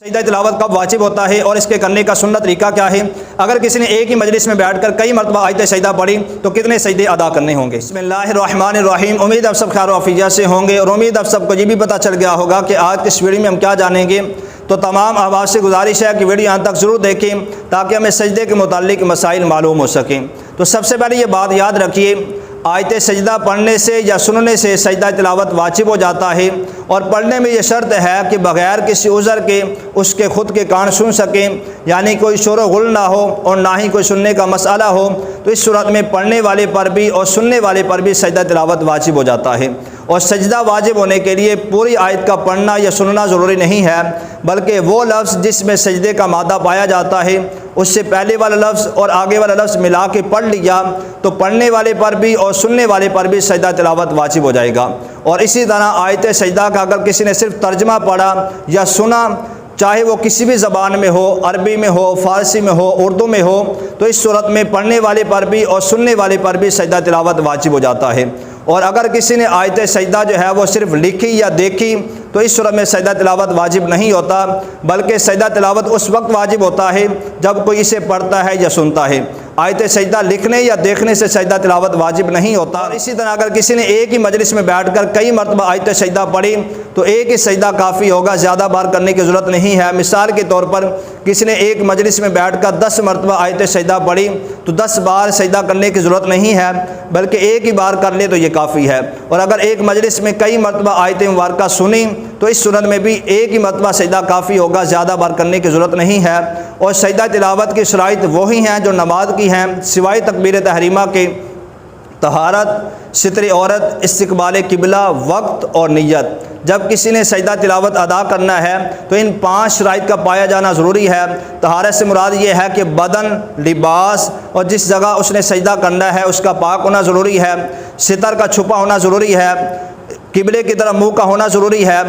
سجدہ تلاوت کب واجب ہوتا ہے اور اس کے کرنے کا سنت طریقہ کیا ہے؟ اگر کسی نے ایک ہی مجلس میں بیٹھ کر کئی مرتبہ آیت سجدہ پڑھی تو کتنے سجدے ادا کرنے ہوں گے؟ بسم اللہ الرحمن الرحیم۔ امید آپ سب خیر و عافیت سے ہوں گے اور امید آپ سب کو یہ بھی پتہ چل گیا ہوگا کہ آج کی اس ویڈیو میں ہم کیا جانیں گے۔ تو تمام احباب سے گزارش ہے کہ ویڈیو یہاں تک ضرور دیکھیں تاکہ ہمیں سجدے کے متعلق مسائل معلوم ہو سکیں۔ تو سب سے پہلے یہ بات یاد رکھیے، آیت سجدہ پڑھنے سے یا سننے سے سجدہ تلاوت واجب ہو جاتا ہے، اور پڑھنے میں یہ شرط ہے کہ بغیر کسی عذر کے اس کے خود کے کان سن سکیں، یعنی کوئی شور و غل نہ ہو اور نہ ہی کوئی سننے کا مسئلہ ہو۔ تو اس صورت میں پڑھنے والے پر بھی اور سننے والے پر بھی سجدہ تلاوت واجب ہو جاتا ہے۔ اور سجدہ واجب ہونے کے لیے پوری آیت کا پڑھنا یا سننا ضروری نہیں ہے، بلکہ وہ لفظ جس میں سجدے کا مادہ پایا جاتا ہے اس سے پہلے والا لفظ اور آگے والا لفظ ملا کے پڑھ لیا تو پڑھنے والے پر بھی اور سننے والے پر بھی سجدہ تلاوت واجب ہو جائے گا۔ اور اسی طرح آیت سجدہ کا اگر کسی نے صرف ترجمہ پڑھا یا سنا، چاہے وہ کسی بھی زبان میں ہو، عربی میں ہو، فارسی میں ہو، اردو میں ہو، تو اس صورت میں پڑھنے والے پر بھی اور سننے والے پر بھی سجدہ تلاوت واجب ہو جاتا ہے۔ اور اگر کسی نے آیت سجدہ جو ہے وہ صرف لکھی یا دیکھی تو اس صورت میں سجدہ تلاوت واجب نہیں ہوتا، بلکہ سجدہ تلاوت اس وقت واجب ہوتا ہے جب کوئی اسے پڑھتا ہے یا سنتا ہے۔ آیت سجدہ لکھنے یا دیکھنے سے سجدہ تلاوت واجب نہیں ہوتا۔ اسی طرح اگر کسی نے ایک ہی مجلس میں بیٹھ کر کئی مرتبہ آیت سجدہ پڑھی تو ایک ہی سجدہ کافی ہوگا، زیادہ بار کرنے کی ضرورت نہیں ہے۔ مثال کے طور پر کسی نے ایک مجلس میں بیٹھ کر 10 مرتبہ آیت سجدہ پڑھی تو 10 بار سجدہ کرنے کی ضرورت نہیں ہے، بلکہ ایک ہی بار کر لے تو یہ کافی ہے۔ اور اگر ایک مجلس میں کئی مرتبہ آیت مبارکہ سنی تو اس صورت میں بھی ایک ہی مرتبہ سجدہ کافی ہوگا، زیادہ بار کرنے کی ضرورت نہیں ہے۔ اور سجدہ تلاوت کی شرائط وہی ہیں جو نماز کی ہیں، سوائے تکبیر تحریمہ کے طہارت، ستر عورت، استقبال قبلہ، وقت اور نیت۔ جب کسی نے سجدہ تلاوت ادا کرنا ہے تو ان 5 شرائط کا پایا جانا ضروری ہے۔ طہارت سے مراد یہ ہے کہ بدن، لباس اور جس جگہ اس نے سجدہ کرنا ہے اس کا پاک ہونا ضروری ہے، ستر کا چھپا ہونا ضروری ہے، قبلے کی طرف منہ کا ہونا ضروری ہے،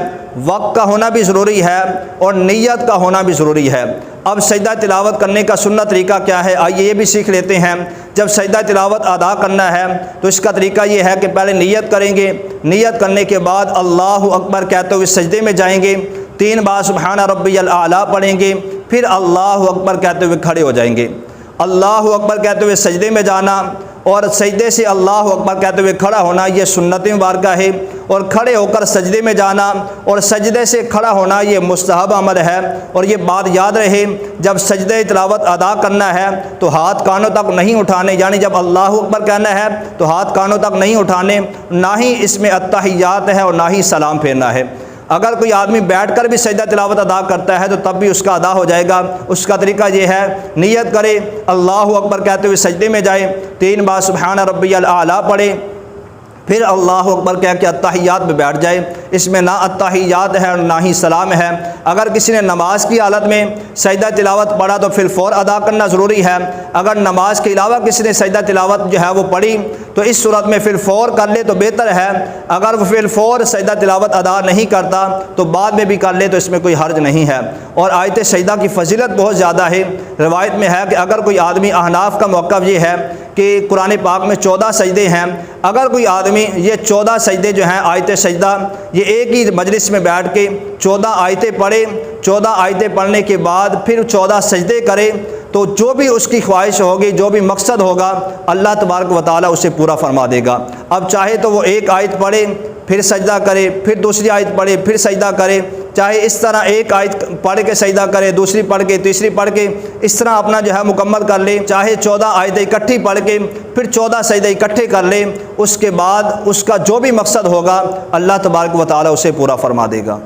وقت کا ہونا بھی ضروری ہے اور نیت کا ہونا بھی ضروری ہے۔ اب سجدہ تلاوت کرنے کا سنت طریقہ کیا ہے، آئیے یہ بھی سیکھ لیتے ہیں۔ جب سجدہ تلاوت ادا کرنا ہے تو اس کا طریقہ یہ ہے کہ پہلے نیت کریں گے، نیت کرنے کے بعد اللہ اکبر کہتے ہوئے سجدے میں جائیں گے، 3 بار سبحان ربی الاعلیٰ پڑھیں گے، پھر اللہ اکبر کہتے ہوئے کھڑے ہو جائیں گے۔ اللہ اکبر کہتے ہوئے سجدے میں جانا اور سجدے سے اللہ اکبر کہتے ہوئے کھڑا ہونا یہ سنت مبارکہ ہے، اور کھڑے ہو کر سجدے میں جانا اور سجدے سے کھڑا ہونا یہ مستحب عمل ہے۔ اور یہ بات یاد رہے، جب سجدہ تلاوت ادا کرنا ہے تو ہاتھ کانوں تک نہیں اٹھانے، یعنی جب اللہ اکبر کہنا ہے تو ہاتھ کانوں تک نہیں اٹھانے، نہ ہی اس میں التحیات ہے اور نہ ہی سلام پھیرنا ہے۔ اگر کوئی آدمی بیٹھ کر بھی سجدہ تلاوت ادا کرتا ہے تو تب بھی اس کا ادا ہو جائے گا۔ اس کا طریقہ یہ ہے، نیت کرے، اللہ اکبر کہتے ہوئے سجدے میں جائے، 3 بار سبحان ربی الاعلیٰ پڑھے، پھر اللہ اکبر کہہ کے التحیات میں بیٹھ جائے۔ اس میں نہ التحیات ہے اور نہ ہی سلام ہے۔ اگر کسی نے نماز کی حالت میں سجدہ تلاوت پڑھا تو پھر فور ادا کرنا ضروری ہے۔ اگر نماز کے علاوہ کسی نے سجدہ تلاوت جو ہے وہ پڑھی تو اس صورت میں پھر فور کر لے تو بہتر ہے۔ اگر وہ پھر فور سجدہ تلاوت ادا نہیں کرتا تو بعد میں بھی کر لے تو اس میں کوئی حرج نہیں ہے۔ اور آیت سجدہ کی فضیلت بہت زیادہ ہے۔ روایت میں ہے کہ اگر کوئی آدمی، احناف کا موقف یہ ہے کہ قرآن پاک میں 14 سجدے ہیں، اگر کوئی آدمی یہ 14 سجدے جو ہیں آیت سجدہ یہ ایک ہی مجلس میں بیٹھ کے 14 آیتیں پڑھے، 14 آیتیں پڑھنے کے بعد پھر 14 سجدے کرے تو جو بھی اس کی خواہش ہوگی، جو بھی مقصد ہوگا، اللہ تبارک و تعالیٰ اسے پورا فرما دے گا۔ اب چاہے تو وہ ایک آیت پڑھے پھر سجدہ کرے، پھر دوسری آیت پڑھے پھر سجدہ کرے، چاہے اس طرح ایک آیت پڑھ کے سجدہ کرے، دوسری پڑھ کے، تیسری پڑھ کے، اس طرح اپنا جو ہے مکمل کر لے، چاہے 14 آیتیں اکٹھی پڑھ کے پھر 14 سجدے اکٹھے کر لے، اس کے بعد اس کا جو بھی مقصد ہوگا اللہ تبارک و تعالیٰ اسے پورا فرما دے گا۔